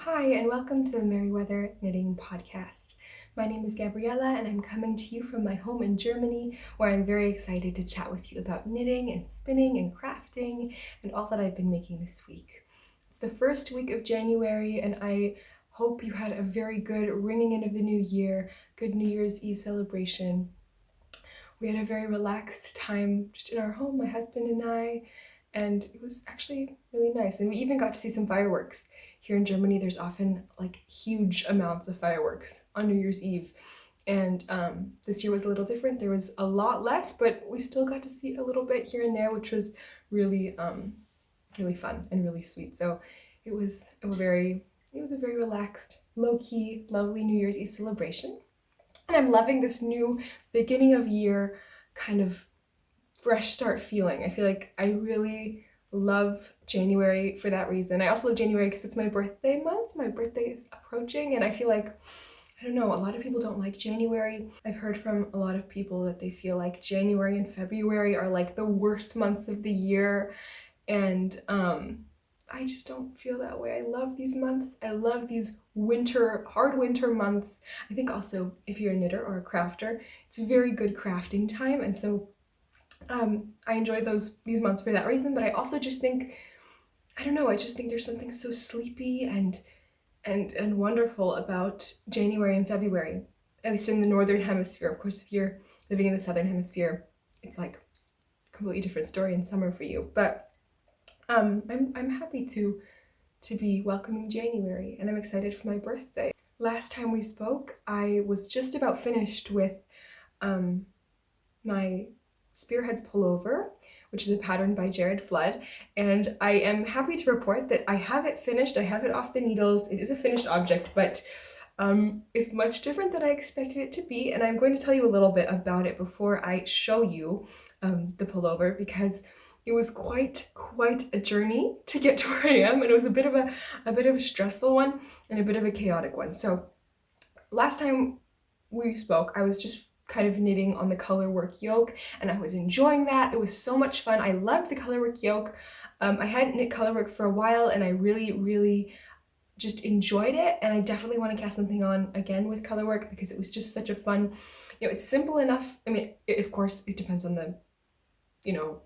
Hi, and welcome to the Merryweather Knitting Podcast. My name is Gabriella, and I'm coming to you from my home in Germany, where I'm very excited to chat with you about knitting and spinning and crafting and all that I've been making this week. It's the first week of January, and I hope you had a very good ringing in of the new year, good New Year's Eve celebration. We had a very relaxed time just in our home, my husband and I, and it was actually really nice. And we even got to see some fireworks. Here in Germany, there's often like huge amounts of fireworks on New Year's Eve. And this year was a little different. There was a lot less, but we still got to see a little bit here and there, which was really, really fun and really sweet. So it was a very relaxed, low-key, lovely New Year's Eve celebration. And I'm loving this new beginning of year kind of fresh start feeling. I feel like I really love January for that reason. I also love January because it's my birthday month. My birthday is approaching, and I feel like, I don't know, a lot of people don't like January. I've heard from a lot of people that they feel like January and February are like the worst months of the year, and I just don't feel that way. I love these months. I love these hard winter months. I think also if you're a knitter or a crafter, it's a very good crafting time, and so I enjoy these months for that reason. But I also just think, I don't know, I just think there's something so sleepy and wonderful about January and February, at least in the northern hemisphere. Of course, if you're living in the southern hemisphere, it's like a completely different story in summer for you. But I'm happy to be welcoming January, and I'm excited for my birthday. Last time we spoke, I was just about finished with my Spearheads pullover, which is a pattern by Jared Flood, and I am happy to report that I have it finished. I have it off the needles. It is a finished object, but it's much different than I expected it to be, and I'm going to tell you a little bit about it before I show you the pullover, because it was quite a journey to get to where I am, and it was a bit of a stressful one and a bit of a chaotic one. So last time we spoke, I was just kind of knitting on the colorwork yoke, and I was enjoying that. It was so much fun. I loved the colorwork yoke. I hadn't knit colorwork for a while, and I really just enjoyed it, and I definitely want to cast something on again with colorwork because it was just such a fun, it's simple enough. I mean, of course, it depends on the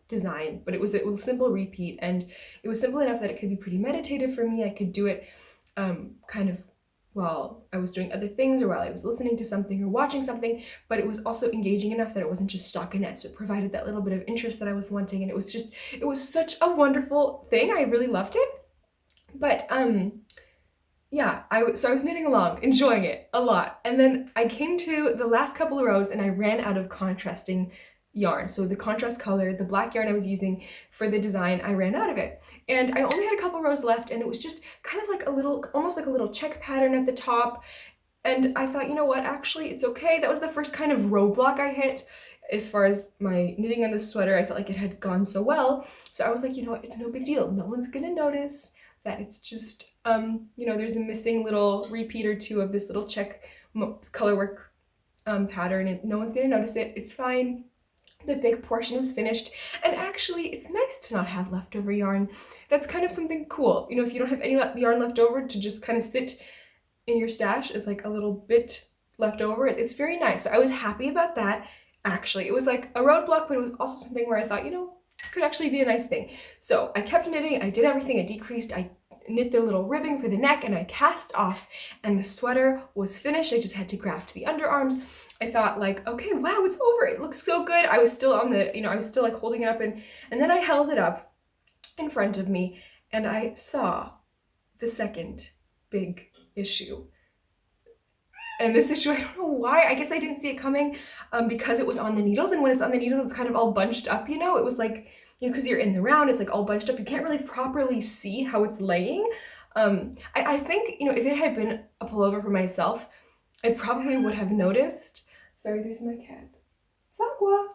design, but it was a simple repeat, and it was simple enough that it could be pretty meditative for me. I could do it kind of while I was doing other things or while I was listening to something or watching something, but it was also engaging enough that it wasn't just stockinette, so it provided that little bit of interest that I was wanting, and it was such a wonderful thing. I really loved it. But yeah, I was knitting along, enjoying it a lot, and then I came to the last couple of rows and I ran out of contrasting yarn. So the contrast color, the black yarn I was using for the design, I ran out of it. And I only had a couple rows left, and it was just kind of like almost like a little check pattern at the top. And I thought, you know what, actually, it's okay. That was the first kind of roadblock I hit as far as my knitting on this sweater. I felt like it had gone so well. So I was like, you know what, it's no big deal. No one's gonna notice that it's just, there's a missing little repeat or two of this little check colorwork pattern, and no one's gonna notice it. It's fine. The big portion is finished, and actually it's nice to not have leftover yarn. That's kind of something cool. If you don't have any yarn left over to just kind of sit in your stash as like a little bit left over, it's very nice. So I was happy about that. Actually, it was like a roadblock, but it was also something where I thought, it could actually be a nice thing. So I kept knitting, I did everything, I decreased, I knit the little ribbing for the neck, and I cast off, and the sweater was finished. I just had to graft the underarms. I thought like, okay, wow, it's over. It looks so good. I was still on the, I was still like holding it up, and then I held it up in front of me, and I saw the second big issue. And this issue, I don't know why, I guess I didn't see it coming because it was on the needles, and when it's on the needles, it's kind of all bunched up, it was like, because you're in the round, it's like all bunched up. You can't really properly see how it's laying. I think, if it had been a pullover for myself, I probably would have noticed. Sorry, there's my cat. Sakwa!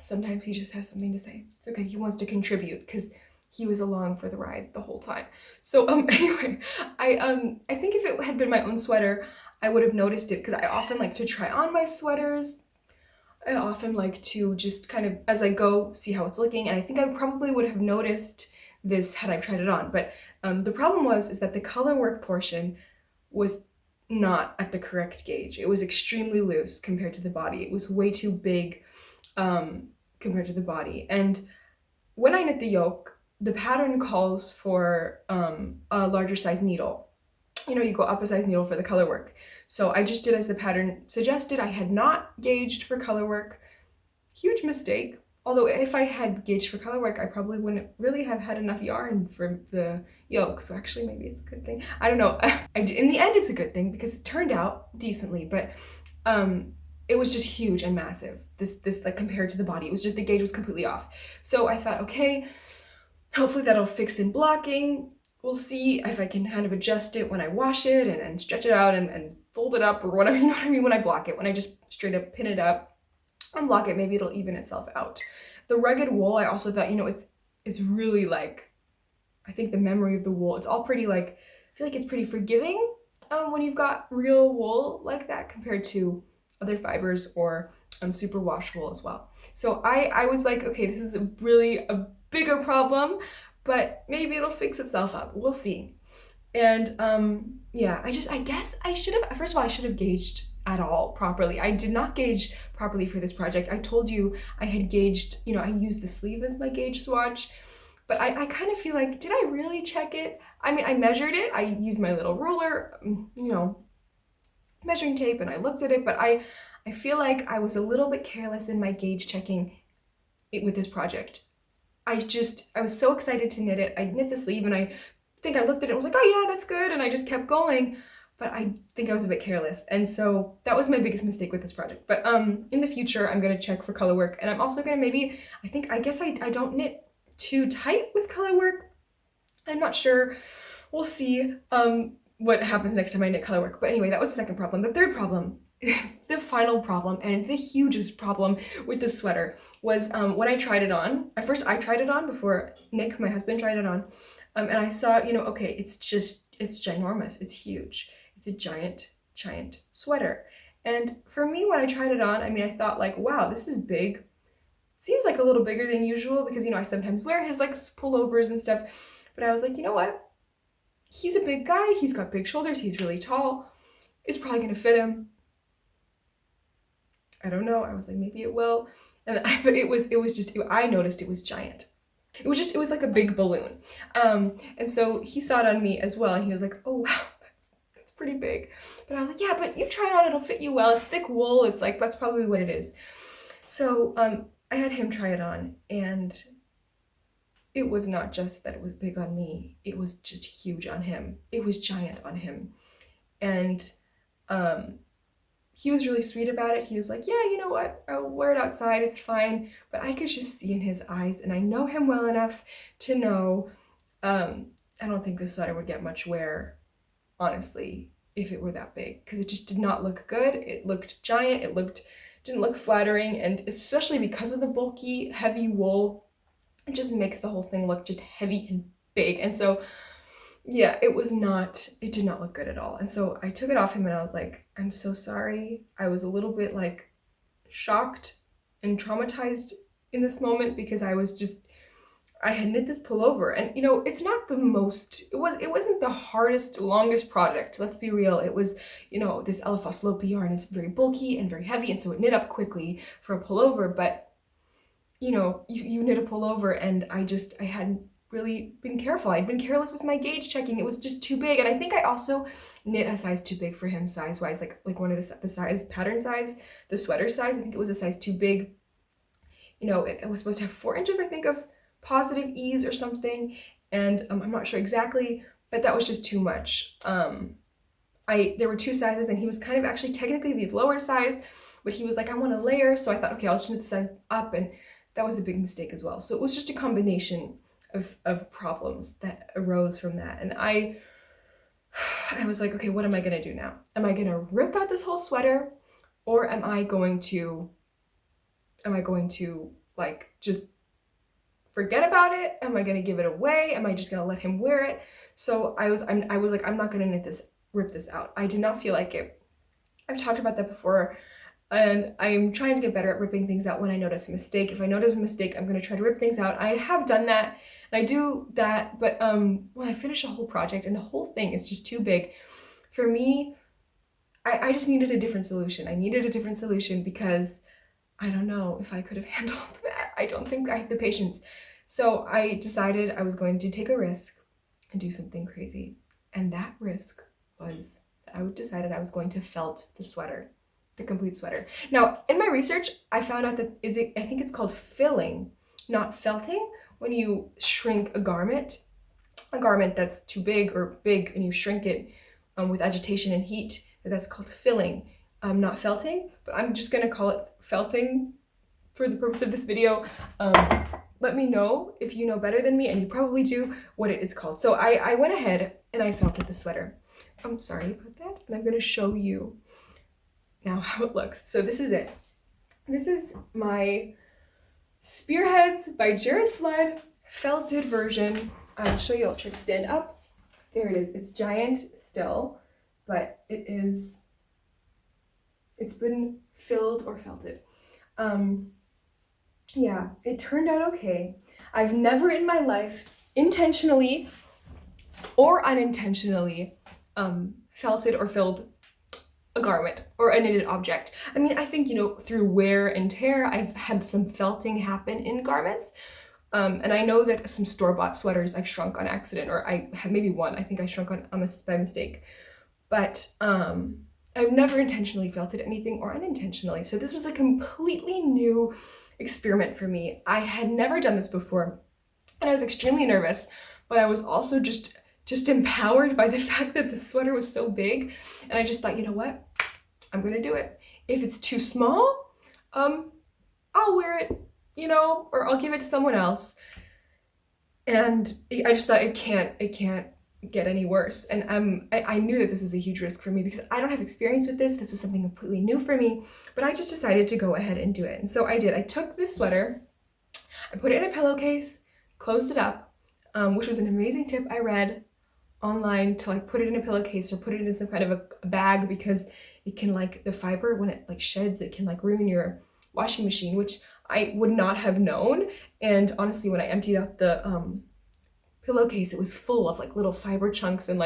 Sometimes he just has something to say. It's okay, he wants to contribute because he was along for the ride the whole time. So anyway, I think if it had been my own sweater, I would have noticed it, because I often like to try on my sweaters. I often like to just kind of, as I go, see how it's looking, and I think I probably would have noticed this had I tried it on. But the problem is that the color work portion was not at the correct gauge. It was extremely loose compared to the body. It was way too big compared to the body. And when I knit the yoke, the pattern calls for a larger size needle. You know, you go up a size needle for the color work. So I just did as the pattern suggested. I had not gauged for color work. Huge mistake. Although if I had gauged for color work, I probably wouldn't really have had enough yarn for the yoke. So actually maybe it's a good thing. I don't know. In the end, it's a good thing because it turned out decently, but it was just huge and massive. This like compared to the body, it was just the gauge was completely off. So I thought, okay, hopefully that'll fix in blocking. We'll see if I can kind of adjust it when I wash it and stretch it out and fold it up or whatever, you know what I mean, when I block it. When I just straight up pin it up and block it, maybe it'll even itself out. The rugged wool, I also thought, you know, it's really like, I think the memory of the wool, it's all pretty like, I feel like it's pretty forgiving when you've got real wool like that compared to other fibers or superwash wool as well. So I was like, okay, this is really a bigger problem, but maybe it'll fix itself up. We'll see. And yeah, I guess I should have, first of all, I should have gauged at all properly. I did not gauge properly for this project. I told you I had gauged, you know, I used the sleeve as my gauge swatch, but I kind of feel like, did I really check it? I mean, I measured it. I used my little ruler, you know, measuring tape, and I looked at it, but I feel like I was a little bit careless in my gauge checking it with this project. I was so excited to knit it. I knit the sleeve and I think I looked at it and was like, oh yeah, that's good. And I just kept going, but I think I was a bit careless. And so that was my biggest mistake with this project. But in the future, I'm gonna check for color work. And I'm also gonna maybe, I guess I don't knit too tight with color work. I'm not sure. We'll see what happens next time I knit color work. But anyway, that was the second problem. The third problem, the final problem and the hugest problem with the sweater was when I tried it on. At first I tried it on before Nick, my husband, tried it on. And I saw, you know, okay, it's ginormous. It's huge. It's a giant sweater. And for me, when I tried it on, I mean, I thought like, wow, this is big. Seems like a little bigger than usual because, you know, I sometimes wear his like pullovers and stuff. But I was like, you know what? He's a big guy. He's got big shoulders. He's really tall. It's probably going to fit him. I don't know. I was like, maybe it will. But it was just, I noticed it was giant. It was like a big balloon. And so he saw it on me as well. And he was like, oh, wow, that's pretty big. But I was like, yeah, but you try it on, it'll fit you well. It's thick wool. It's like, that's probably what it is. So I had him try it on, and it was not just that it was big on me. It was just huge on him. It was giant on him. And he was really sweet about it. He was like, yeah, you know what? I'll wear it outside. It's fine. But I could just see in his eyes, and I know him well enough to know I don't think this sweater would get much wear, honestly, if it were that big, because it just did not look good. It looked giant. Didn't look flattering, and especially because of the bulky, heavy wool, it just makes the whole thing look just heavy and big. And so yeah, it did not look good at all. And so I took it off him and I was like, I'm so sorry. I was a little bit like shocked and traumatized in this moment because I had knit this pullover, and you know, it's not the most, it wasn't the hardest, longest project. Let's be real. It was, you know, this Alafoss Lopi yarn is very bulky and very heavy, and so it knit up quickly for a pullover. But you know, you knit a pullover, and I hadn't really been careful. I'd been careless with my gauge checking. It was just too big. And I think I also knit a size too big for him size-wise, like one of the size, pattern size, the sweater size. I think it was a size too big. You know, it was supposed to have 4 inches, I think, of positive ease or something. And I'm not sure exactly, but that was just too much. There were 2 sizes, and he was kind of actually technically the lower size, but he was like, I want a layer. So I thought, okay, I'll just knit the size up. And that was a big mistake as well. So it was just a combination of problems that arose from that. And I was like, okay, what am I gonna do now? Am I gonna rip out this whole sweater, or am I going to like just forget about it? Am I gonna give it away? Am I just gonna let him wear it? So I was like, I'm not gonna rip this out. I did not feel like it. I've talked about that before. and I'm trying to get better at ripping things out when I notice a mistake. If I notice a mistake, I'm going to try to rip things out. I have done that, and I do that, but when I finish a whole project and the whole thing is just too big for me, I just needed a different solution. I needed a different solution because I don't know if I could have handled that. I don't think I have the patience. So I decided I was going to take a risk and do something crazy. And that risk was I decided I was going to felt the sweater, the complete sweater. Now, in my research, I found out that I think it's called filling, not felting. When you shrink a garment that's too big or big, and you shrink it with agitation and heat, that's called filling, not felting. But I'm just gonna call it felting for the purpose of this video. Let me know if you know better than me, and you probably do, what it is called. So I went ahead and I felted the sweater. I'm sorry about that, and I'm gonna show you now how it looks. So this is it. This is my Spearheads by Jared Flood felted version. I'll show you, I'll try to stand up. There it is. It's giant still, but it's been filled or felted. Yeah, it turned out okay. I've never in my life intentionally or unintentionally felted or filled a garment or a knitted object. I mean, I think, through wear and tear, I've had some felting happen in garments. And I know that some store-bought sweaters I've shrunk on accident, or I have maybe one, I think I shrunk by mistake. But I've never intentionally felted anything or unintentionally. So this was a completely new experiment for me. I had never done this before, and I was extremely nervous, but I was also just empowered by the fact that the sweater was so big. And I just thought, you know what? I'm gonna do it. If it's too small, I'll wear it, or I'll give it to someone else. And I just thought it can't get any worse. And I knew that this was a huge risk for me because I don't have experience with this. This was something completely new for me, but I just decided to go ahead and do it. And so I did. I took this sweater, I put it in a pillowcase, closed it up, which was an amazing tip I read online, to put it in a pillowcase or put it in some kind of a bag, because it can, the fiber, when it sheds, it can ruin your washing machine, which I would not have known. And honestly, when I emptied out the pillowcase, it was full of little fiber chunks and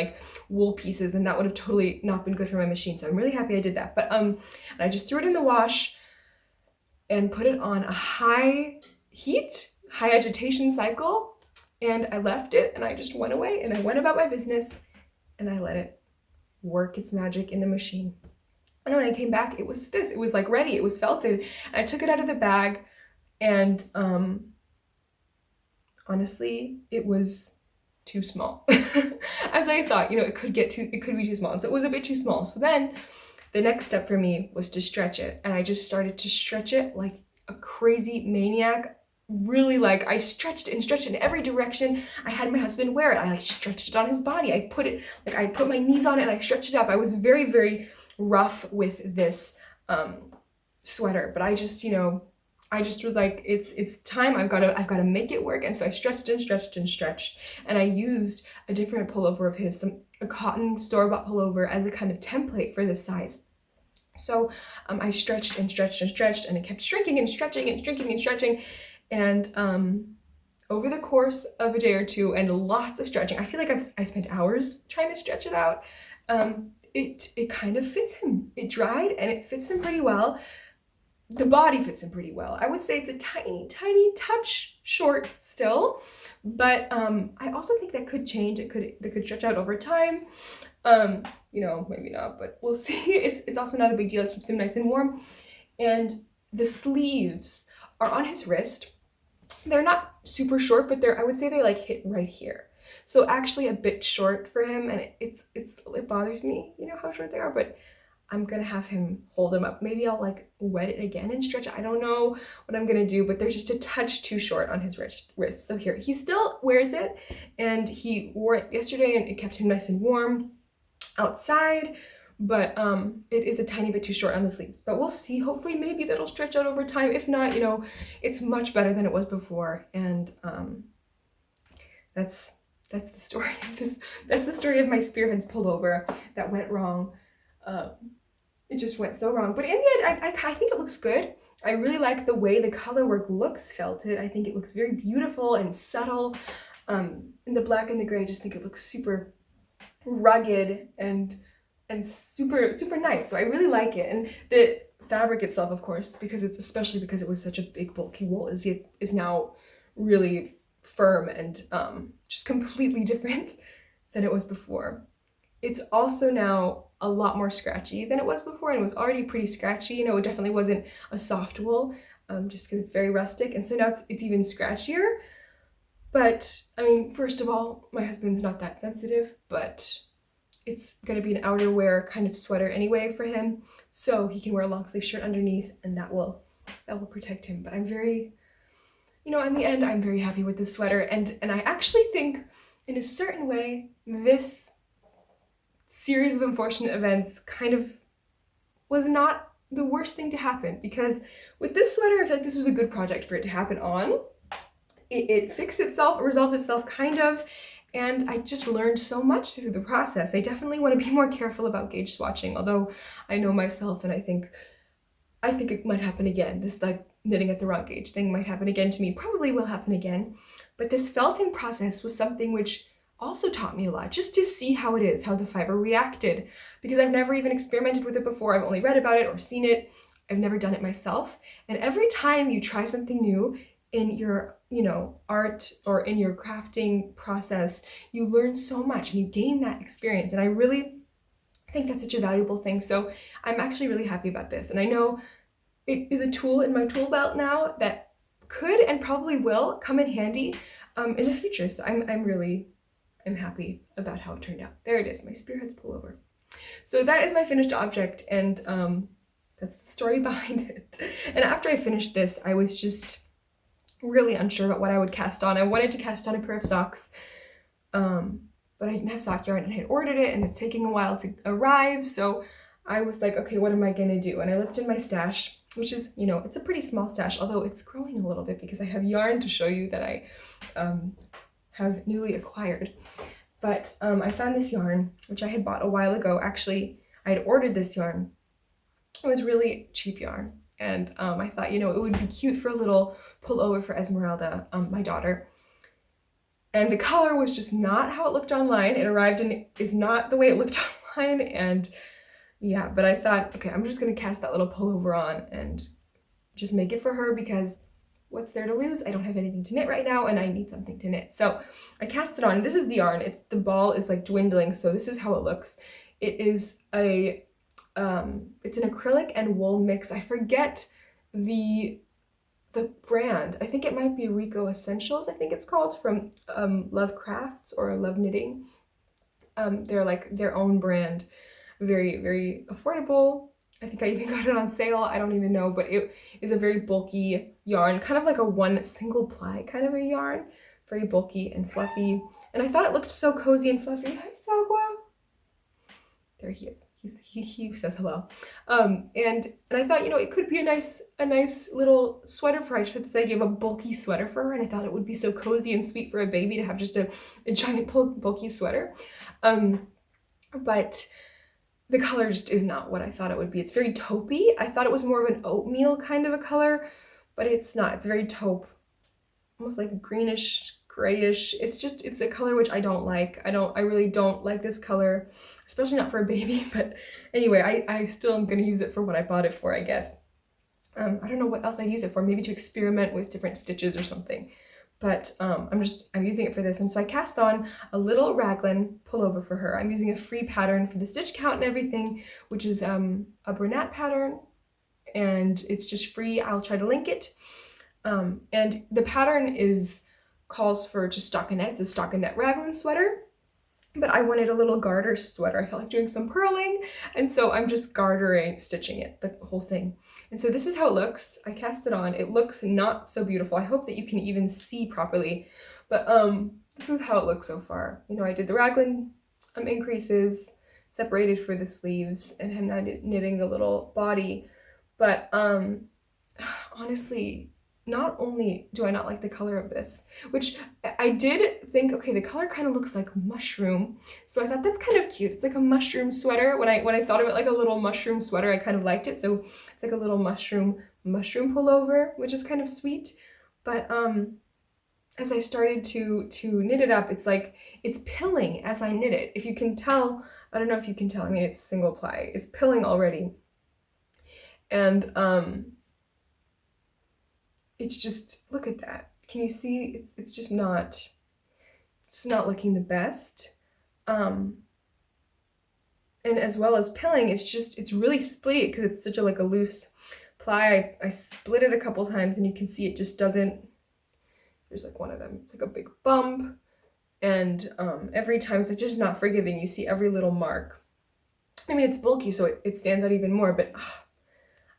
wool pieces, and that would have totally not been good for my machine. So I'm really happy I did that. But and I just threw it in the wash and put it on a high heat, high agitation cycle, and I left it, and I just went away, and I went about my business, and I let it work its magic in the machine. And when I came back, it was this. It was ready. It was felted. And I took it out of the bag, and honestly, it was too small. As I thought, it could be too small. And so it was a bit too small. So then the next step for me was to stretch it. And I just started to stretch it like a crazy maniac. Really, I stretched it and stretched it in every direction. I had my husband wear it. I stretched it on his body. I put my knees on it and I stretched it up. I was very, very rough with this sweater, but I just was it's time. I've got to make it work. And so I stretched and stretched and stretched, and I used a different pullover of his, a cotton store-bought pullover, as a kind of template for this size. So I stretched and stretched and stretched, and it kept shrinking and stretching and shrinking and stretching. And over the course of a day or two and lots of stretching, I feel like I spent hours trying to stretch it out. It kind of fits him. It dried and it fits him pretty well. The body fits him pretty well. I would say it's a tiny, tiny touch short still, but I also think that could change. That could stretch out over time. Maybe not, but we'll see. It's also not a big deal. It keeps him nice and warm. And the sleeves are on his wrist. They're not super short, but I would say they hit right here. So actually a bit short for him, and it bothers me, how short they are, but I'm gonna have him hold them up. Maybe I'll wet it again and stretch it. I don't know what I'm gonna do, but they're just a touch too short on his wrist. So here, he still wears it, and he wore it yesterday, and it kept him nice and warm outside, but it is a tiny bit too short on the sleeves. But we'll see. Hopefully, maybe that'll stretch out over time. If not, it's much better than it was before, and that's the story of this. That's the story of my Spearheads pullover that went wrong. it just went so wrong. But in the end, I think it looks good. I really like the way the color work looks felted. I think it looks very beautiful and subtle. In the black and the gray, I just think it looks super rugged and super nice. So I really like it. And the fabric itself, of course, especially because it was such a big bulky wool, is now really firm and just completely different than it was before. It's also now a lot more scratchy than it was before, and it was already pretty scratchy. You know, it definitely wasn't a soft wool, just because it's very rustic, and so now it's even scratchier. But I mean, first of all, my husband's not that sensitive, but it's going to be an outerwear kind of sweater anyway for him, so he can wear a long sleeve shirt underneath, and that will protect him. But I'm very, you know, in the end, I'm very happy with this sweater, and I actually think, in a certain way, this series of unfortunate events kind of was not the worst thing to happen, because with this sweater, I feel like this was a good project for it to happen on. It fixed itself, it resolved itself kind of, and I just learned so much through the process. I definitely want to be more careful about gauge swatching, although I know myself and I think it might happen again. This like knitting at the wrong gauge thing might happen again to me, probably will happen again. But this felting process was something which also taught me a lot, just to see how it is, how the fiber reacted, because I've never even experimented with it before. I've only read about it or seen it. I've never done it myself. And every time you try something new in your, you know, art or in your crafting process, you learn so much and you gain that experience. And I really think that's such a valuable thing. So I'm actually really happy about this. And I know it is a tool in my tool belt now that could and probably will come in handy in the future. So I'm happy about how it turned out. There it is, my Spearheads pullover. So that is my finished object, and that's the story behind it. And after I finished this, I was just really unsure about what I would cast on. I wanted to cast on a pair of socks, but I didn't have sock yarn, and I had ordered it, and it's taking a while to arrive, so I was like, okay, what am I gonna do? And I looked in my stash, which is, you know, it's a pretty small stash, although it's growing a little bit because I have yarn to show you that I have newly acquired. But I found this yarn, which I had bought a while ago. Actually, I had ordered this yarn. It was really cheap yarn. And I thought, you know, it would be cute for a little pullover for Esmeralda, my daughter. And the color was just not how it looked online. It arrived and is not the way it looked online. And yeah, but I thought, okay, I'm just gonna cast that little pullover on and just make it for her, because what's there to lose? I don't have anything to knit right now and I need something to knit. So I cast it on. This is the yarn. The ball is like dwindling, so this is how it looks. It is it's an acrylic and wool mix. I forget the brand. I think it might be Rico Essentials, I think it's called, from Love Crafts or Love Knitting. They're like their own brand, very, very affordable. I think I even got it on sale, I don't even know, but it is a very bulky yarn, kind of like a one single ply kind of a yarn, very bulky and fluffy. And I thought it looked so cozy and fluffy. Hi, Sagwa. There he is. He says hello. And I thought, you know, it could be a nice little sweater for her. I just had this idea of a bulky sweater for her, and I thought it would be so cozy and sweet for a baby to have just a giant bulky sweater. But the color just is not what I thought it would be. It's very taupey. I thought it was more of an oatmeal kind of a color, but it's not. It's very taupe, almost like greenish, grayish. It's a color which I don't like. I really don't like this color, especially not for a baby. But anyway, I still am gonna use it for what I bought it for, I guess. I don't know what else I'd use it for, maybe to experiment with different stitches or something. But I'm using it for this. And so I cast on a little raglan pullover for her. I'm using a free pattern for the stitch count and everything, which is a Bernat pattern, and it's just free. I'll try to link it. And the pattern calls for just stockinette. It's a stockinette raglan sweater, but I wanted a little garter sweater. I felt like doing some purling, and so I'm just stitching it, the whole thing. And so this is how it looks. I cast it on. It looks not so beautiful. I hope that you can even see properly, but this is how it looks so far. You know, I did the raglan increases, separated for the sleeves, and I'm now knitting the little body. But honestly, not only do I not like the color of this, which I did think, okay, the color kind of looks like mushroom. So I thought that's kind of cute. It's like a mushroom sweater. When I thought of it like a little mushroom sweater, I kind of liked it. So it's like a little mushroom pullover, which is kind of sweet. But as I started to knit it up, it's like, it's pilling as I knit it. If you can tell, I don't know if you can tell, I mean, it's single ply. It's pilling already. And it's just, look at that. Can you see? It's just not, it's not looking the best. And as well as pilling, it's really splitty because it's such a like a loose ply. I split it a couple times and you can see it just doesn't, there's like one of them, it's like a big bump. And every time it's just not forgiving. You see every little mark. I mean, it's bulky, so it stands out even more, but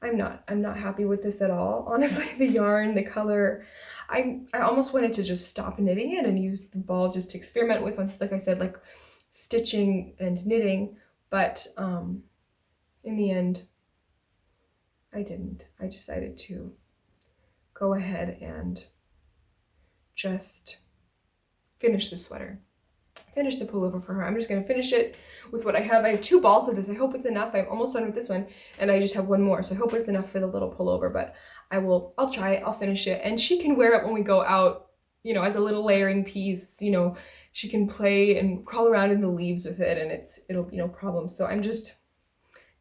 I'm not happy with this at all. Honestly, the yarn, the color, I almost wanted to just stop knitting it and use the ball just to experiment with, like I said, like stitching and knitting, but in the end, I didn't. I decided to go ahead and just finish the sweater. Finish the pullover for her. I'm just going to finish it with what I have. I have 2 balls of this. I hope it's enough. I'm almost done with this one and I just have 1 more. So I hope it's enough for the little pullover, but I'll try it. I'll finish it and she can wear it when we go out, you know, as a little layering piece. You know, she can play and crawl around in the leaves with it and it'll be no problem. So I'm just,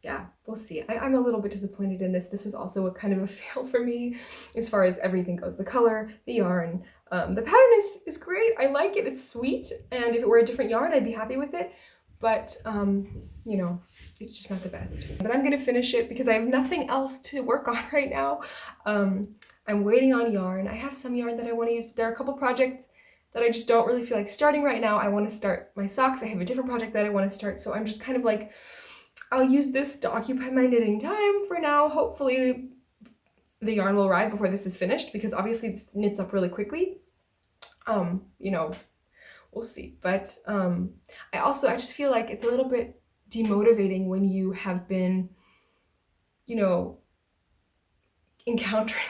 yeah, we'll see. I'm a little bit disappointed in this. This was also a kind of a fail for me as far as everything goes. The color, the yarn, the pattern is great. I like it. It's sweet. And if it were a different yarn, I'd be happy with it. But, you know, it's just not the best. But I'm going to finish it because I have nothing else to work on right now. I'm waiting on yarn. I have some yarn that I want to use. But there are a couple projects that I just don't really feel like starting right now. I want to start my socks. I have a different project that I want to start. So I'm just kind of like, I'll use this to occupy my knitting time for now. Hopefully the yarn will arrive before this is finished because obviously this knits up really quickly. You know, we'll see. But I just feel like it's a little bit demotivating when you have been, you know, when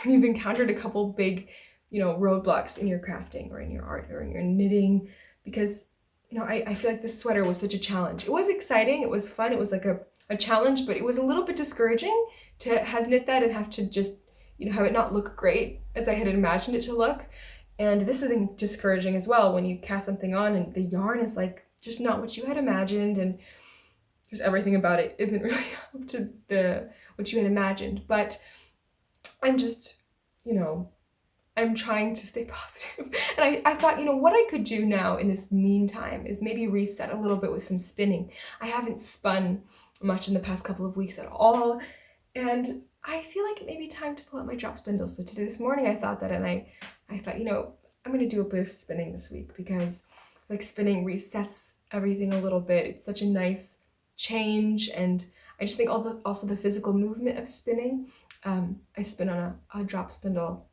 you've encountered a couple big, you know, roadblocks in your crafting or in your art or in your knitting, because, you know, I feel like this sweater was such a challenge. It was exciting, it was fun, it was like a challenge, but it was a little bit discouraging to have knit that and have to just, you know, have it not look great as I had imagined it to look. And this is discouraging as well when you cast something on and the yarn is like just not what you had imagined and just everything about it isn't really up to what you had imagined. But I'm just, you know, I'm trying to stay positive. And I thought, you know, what I could do now in this meantime is maybe reset a little bit with some spinning. I haven't spun much in the past couple of weeks at all. And I feel like it may be time to pull out my drop spindle. So this morning I thought that, and I thought, you know, I'm going to do a bit of spinning this week because like spinning resets everything a little bit. It's such a nice change. And I just think also the physical movement of spinning. I spin on a drop spindle.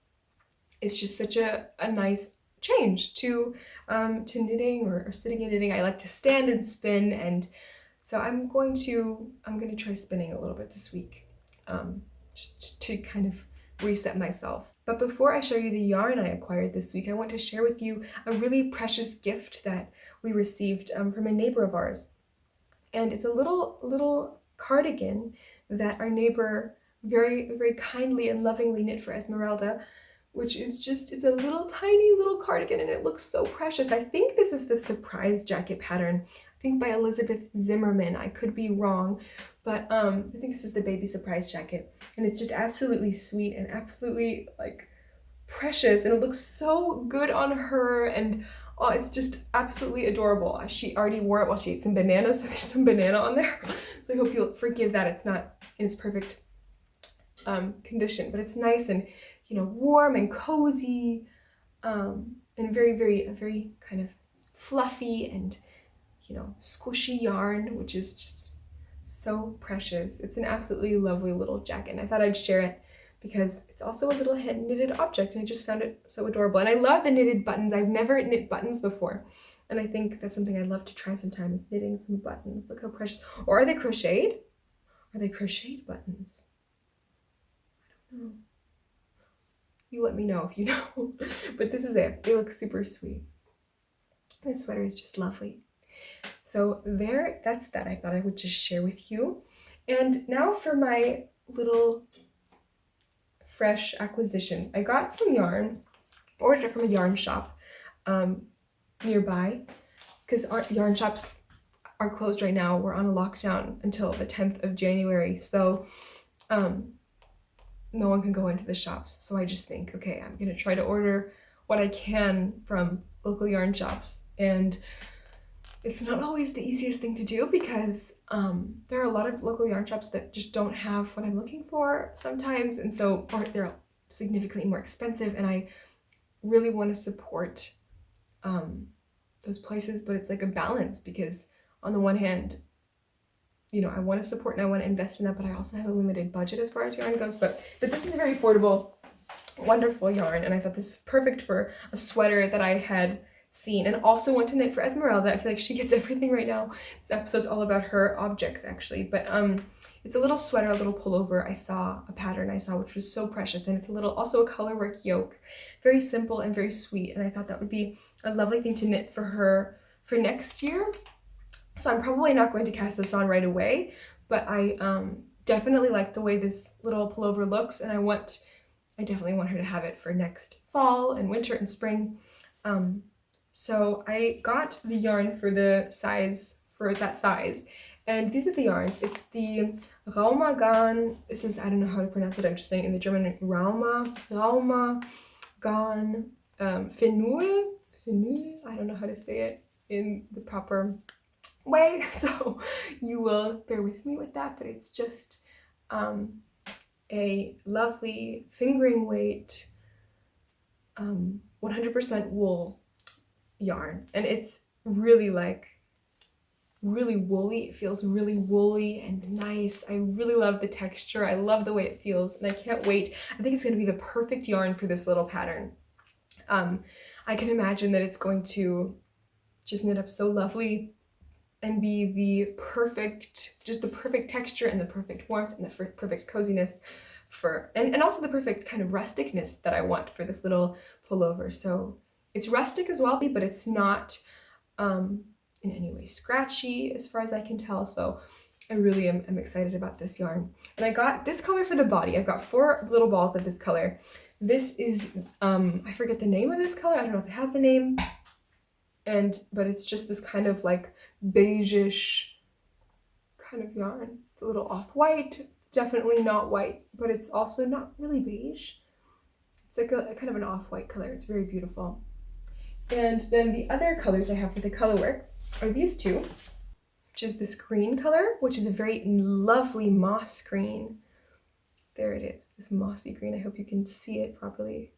It's just such a nice change to knitting or sitting and knitting. I like to stand and spin, and so I'm going to try spinning a little bit this week, just to kind of reset myself. But before I show you the yarn I acquired this week, I want to share with you a really precious gift that we received from a neighbor of ours, and it's a little cardigan that our neighbor very, very kindly and lovingly knit for Esmeralda, which is just, it's a little tiny little cardigan and it looks so precious. I think this is the surprise jacket pattern, I think by Elizabeth Zimmerman. I could be wrong, but I think this is the baby surprise jacket. And it's just absolutely sweet and absolutely like precious, and it looks so good on her, and oh, it's just absolutely adorable. She already wore it while she ate some bananas, so there's some banana on there. So I hope you'll forgive that it's not in its perfect condition, but it's nice and, you know, warm and cozy, and very kind of fluffy and, you know, squishy yarn, which is just so precious. It's an absolutely lovely little jacket, and I thought I'd share it because it's also a little hand knitted object, and I just found it so adorable. And I love the knitted buttons. I've never knit buttons before, and I think that's something I'd love to try sometime, is knitting some buttons. Look how precious. Or are they crocheted? Are they crocheted buttons? I don't know. you let me know if you know. But this is it. They look super sweet. This sweater is just lovely. So there, that's that. I thought I would just share with you. And now for my little fresh acquisition. I got some yarn, ordered it from a yarn shop nearby, because our yarn shops are closed right now. We're on a lockdown until the 10th of January, so no one can go into the shops. So I just think, okay, I'm gonna try to order what I can from local yarn shops. And it's not always the easiest thing to do, because there are a lot of local yarn shops that just don't have what I'm looking for sometimes, and so, or they're significantly more expensive, and I really want to support those places, but it's like a balance, because on the one hand, you know, I want to support and I want to invest in that, but I also have a limited budget as far as yarn goes. But this is a very affordable, wonderful yarn, and I thought this was perfect for a sweater that I had seen, and also want to knit for Esmeralda. I feel like she gets everything right now. This episode's all about her objects, actually, but it's a little sweater, a little pullover. I saw a pattern which was so precious, and it's a little, also a colorwork yoke, very simple and very sweet, and I thought that would be a lovely thing to knit for her for next year. So I'm probably not going to cast this on right away, but I definitely like the way this little pullover looks, and I definitely want her to have it for next fall and winter and spring. So I got the yarn for that size, and these are the yarns. It's the Rauma Garn. This is, I don't know how to pronounce it, I'm just saying in the German, Rauma Garn Finull, I don't know how to say it in the proper way, so you will bear with me with that, but it's just a lovely fingering weight 100% wool yarn, and it's really really woolly. It feels really woolly and nice. I really love the texture. I love the way it feels, and I can't wait. I think it's going to be the perfect yarn for this little pattern. I can imagine that it's going to just knit up so lovely and be the perfect texture and the perfect warmth and the perfect coziness and also the perfect kind of rusticness that I want for this little pullover. So it's rustic as well, but it's not in any way scratchy as far as I can tell. So I really am excited about this yarn. And I got this color for the body. I've got 4 little balls of this color. This is, I forget the name of this color. I don't know if it has a name. But it's just this kind of like beige-ish kind of yarn. It's a little off-white. It's definitely not white, but it's also not really beige. It's like a kind of an off-white color. It's very beautiful. And then the other colors I have for the colorwork are these two, which is this green color, which is a very lovely moss green. There it is, this mossy green. I hope you can see it properly.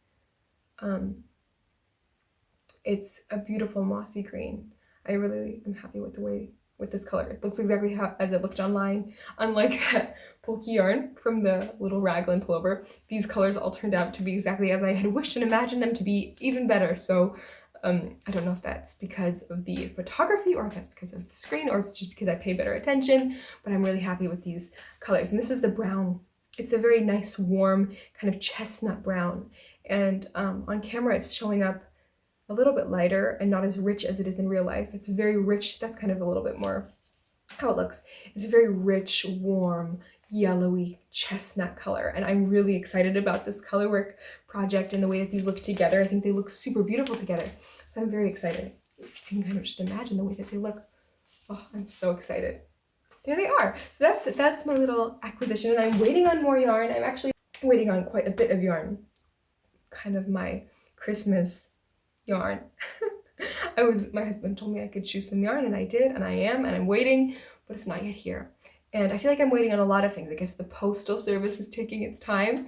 It's a beautiful mossy green. I really am happy with this color. It looks exactly as it looked online. Unlike that pokey yarn from the little raglan pullover, these colors all turned out to be exactly as I had wished and imagined them to be, even better. So I don't know if that's because of the photography, or if that's because of the screen, or if it's just because I pay better attention, but I'm really happy with these colors. And this is the brown. It's a very nice, warm, kind of chestnut brown. And on camera, it's showing up a little bit lighter and not as rich as it is in real life. It's very rich. That's kind of a little bit more how it looks. It's a very rich, warm, yellowy chestnut color, and I'm really excited about this colorwork project and the way that these look together. I think they look super beautiful together, so I'm very excited. If you can kind of just imagine the way that they look. Oh, I'm so excited. There they are. So that's my little acquisition, and I'm waiting on more yarn. I'm actually waiting on quite a bit of yarn, kind of my Christmas yarn. My husband told me I could choose some yarn, and I did, and I'm waiting, but it's not yet here. And I feel like I'm waiting on a lot of things. I guess the postal service is taking its time.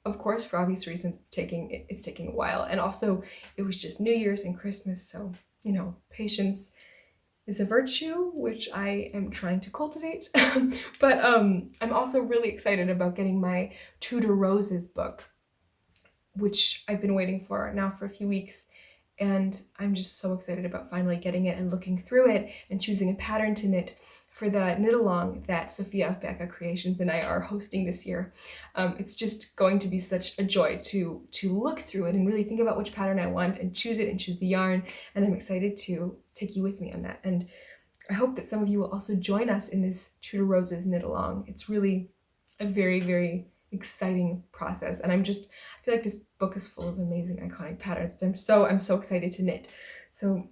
Of course, for obvious reasons, it's taking a while. And also, it was just New Year's and Christmas, so, you know, patience is a virtue, which I am trying to cultivate. But I'm also really excited about getting my Tudor Roses book, which I've been waiting for now for a few weeks. And I'm just so excited about finally getting it and looking through it and choosing a pattern to knit for the knit along that Sophia of Becca Creations and I are hosting this year. It's just going to be such a joy to look through it and really think about which pattern I want and choose it and choose the yarn. And I'm excited to take you with me on that. And I hope that some of you will also join us in this True to Roses knit along. It's really a very, very exciting process. And I feel like this book is full of amazing, iconic patterns. I'm so excited to knit. So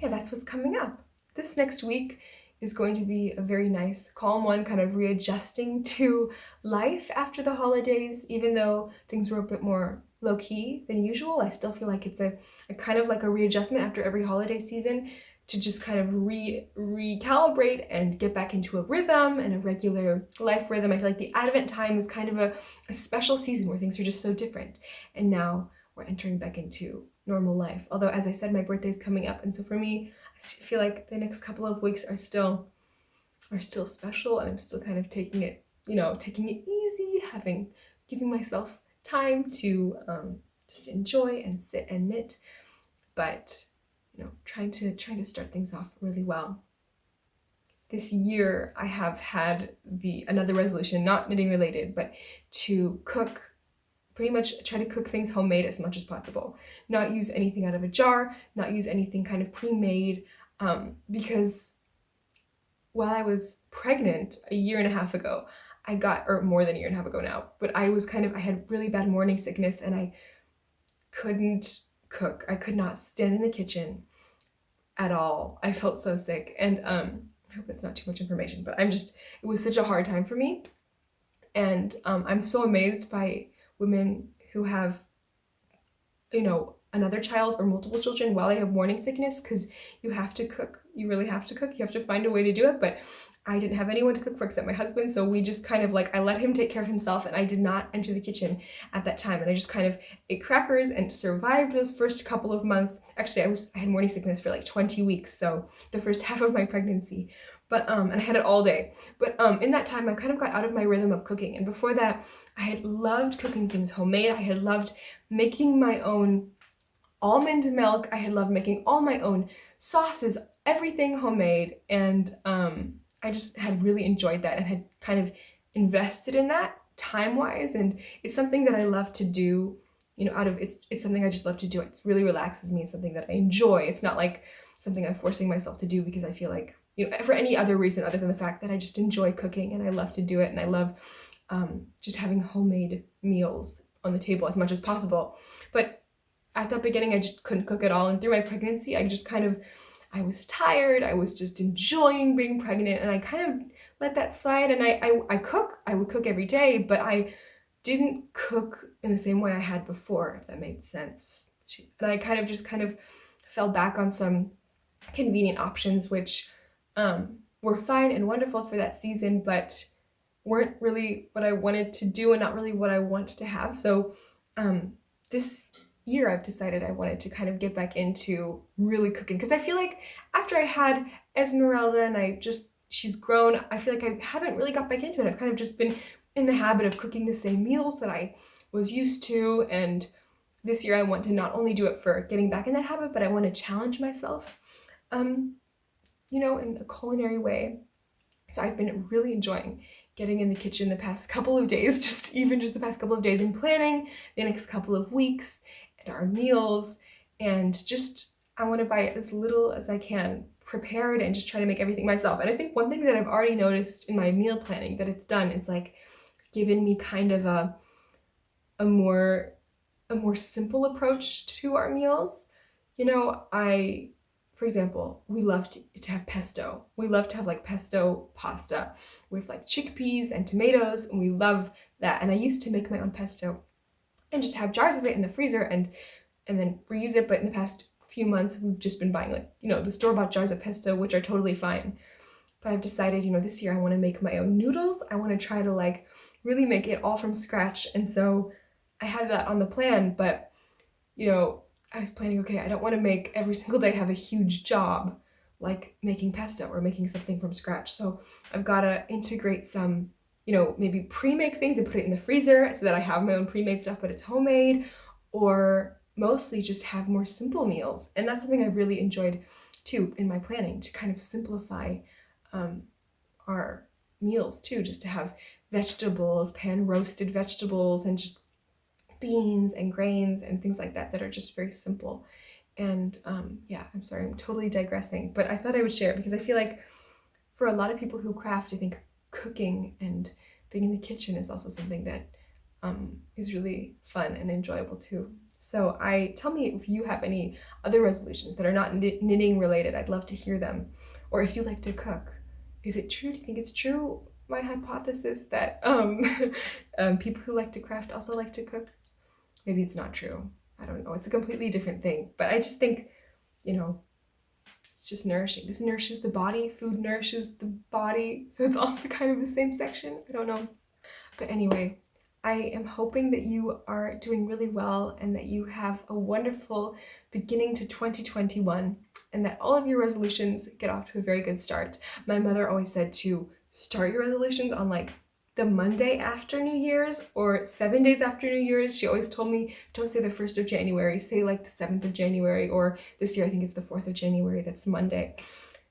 yeah, that's what's coming up. This next week is going to be a very nice, calm one, kind of readjusting to life after the holidays. Even though things were a bit more low-key than usual, I still feel like it's a kind of like a readjustment after every holiday season to just kind of recalibrate and get back into a rhythm and a regular life rhythm. I feel like the Advent time is kind of a special season where things are just so different. And now we're entering back into normal life. Although, as I said, my birthday's coming up, and so for me, I feel like the next couple of weeks are still special, and I'm still kind of taking it easy, giving myself time to just enjoy and sit and knit, but trying to start things off really well. This year I have had another resolution, not knitting related, but to pretty much try to cook things homemade as much as possible. Not use anything out of a jar, not use anything kind of pre-made, because while I was pregnant a year and a half ago, or more than a year and a half ago now, but I had really bad morning sickness and I couldn't cook. I could not stand in the kitchen at all. I felt so sick, and I hope that's not too much information, but it was such a hard time for me. And I'm so amazed by women who have, another child or multiple children while they have morning sickness, because you have to cook. You really have to cook. You have to find a way to do it. But I didn't have anyone to cook for except my husband, so we just kind of I let him take care of himself, and I did not enter the kitchen at that time. And I just kind of ate crackers and survived those first couple of months. Actually, I had morning sickness for 20 weeks, so the first half of my pregnancy. But and I had it all day. But in that time, I kind of got out of my rhythm of cooking. And before that, I had loved cooking things homemade. I had loved making my own almond milk. I had loved making all my own sauces, everything homemade. And I just had really enjoyed that and had kind of invested in that time-wise. And it's something that I love to do, it's something I just love to do. It really relaxes me. It's something that I enjoy. It's not like something I'm forcing myself to do because I feel like, for any other reason other than the fact that I just enjoy cooking and I love to do it, and I love just having homemade meals on the table as much as possible. But at that beginning, I just couldn't cook at all, and through my pregnancy, I was tired, I was just enjoying being pregnant, and I kind of let that slide, and I would cook every day, but I didn't cook in the same way I had before, if that made sense. And I kind of fell back on some convenient options, which were fine and wonderful for that season, but weren't really what I wanted to do and not really what I wanted to have. So this year I've decided I wanted to kind of get back into really cooking, because I feel like after I had Esmeralda and she's grown, I feel like I haven't really got back into it. I've kind of just been in the habit of cooking the same meals that I was used to, and this year I want to not only do it for getting back in that habit, but I want to challenge myself in a culinary way. So I've been really enjoying getting in the kitchen the past couple of days, just the past couple of days, and planning the next couple of weeks and our meals, and I want to buy as little as I can prepared and just try to make everything myself. And I think one thing that I've already noticed in my meal planning that it's done is given me kind of a more simple approach to our meals. For example, we love to have pesto. We love to have pesto pasta with chickpeas and tomatoes, and we love that. And I used to make my own pesto and just have jars of it in the freezer and then reuse it. But in the past few months, we've just been buying the store-bought jars of pesto, which are totally fine. But I've decided, this year I want to make my own noodles. I want to try to really make it all from scratch. And so I had that on the plan, but I was planning, okay, I don't want to make every single day have a huge job like making pesto or making something from scratch. So I've got to integrate some, maybe pre-make things and put it in the freezer so that I have my own pre-made stuff, but it's homemade, or mostly just have more simple meals. And that's something I've really enjoyed too in my planning, to kind of simplify our meals too, just to have vegetables, pan roasted vegetables, and just beans and grains and things like that that are just very simple. And yeah, I'm sorry, I'm totally digressing, but I thought I would share it because I feel like for a lot of people who craft, I think cooking and being in the kitchen is also something that is really fun and enjoyable too. So tell me if you have any other resolutions that are not knitting related. I'd love to hear them. Or if you like to cook. Is it true? Do you think it's true, my hypothesis, that people who like to craft also like to cook? Maybe it's not true. I don't know. It's a completely different thing. But I just think, you know, it's just nourishing. This nourishes the body. Food nourishes the body. So it's all kind of the same section. I don't know. But anyway, I am hoping that you are doing really well and that you have a wonderful beginning to 2021 and that all of your resolutions get off to a very good start. My mother always said to start your resolutions on like the Monday after New Year's or 7 days after New Year's. She always told me, don't say the 1st of January, say like the 7th of January, or this year I think it's the 4th of January, that's Monday,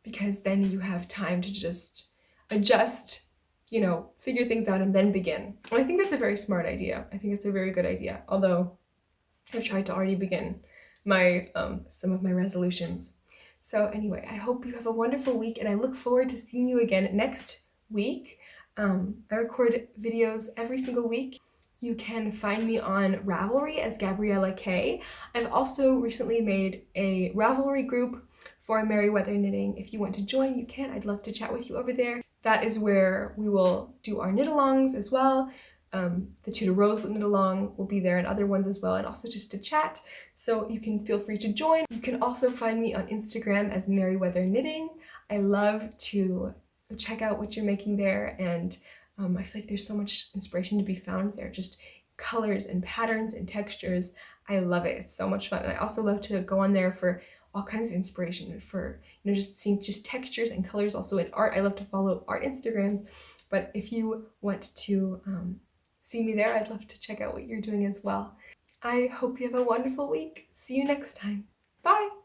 because then you have time to just adjust, you know, figure things out and then begin. And I think that's a very smart idea. I think it's a very good idea, although I've tried to already begin my some of my resolutions. So anyway, I hope you have a wonderful week and I look forward to seeing you again next week. I record videos every single week. You can find me on Ravelry as gabriellak. I've also recently made a Ravelry group for Merryweather knitting. If you want to join, you can. I'd love to chat with you over there. That is where we will do our knit-alongs as well. The Tudor Rose knit-along will be there and other ones as well, and also just to chat. So you can feel free to join. You can also find me on Instagram as Merryweather Knitting. I love to check out what you're making there, and I feel like there's so much inspiration to be found there, just colors and patterns and textures. I love it. It's so much fun. And I also love to go on there for all kinds of inspiration for, you know, just seeing just textures and colors. Also in art, I love to follow art Instagrams, but if you want to see me there, I'd love to check out what you're doing as well. I hope you have a wonderful week. See you next time. Bye!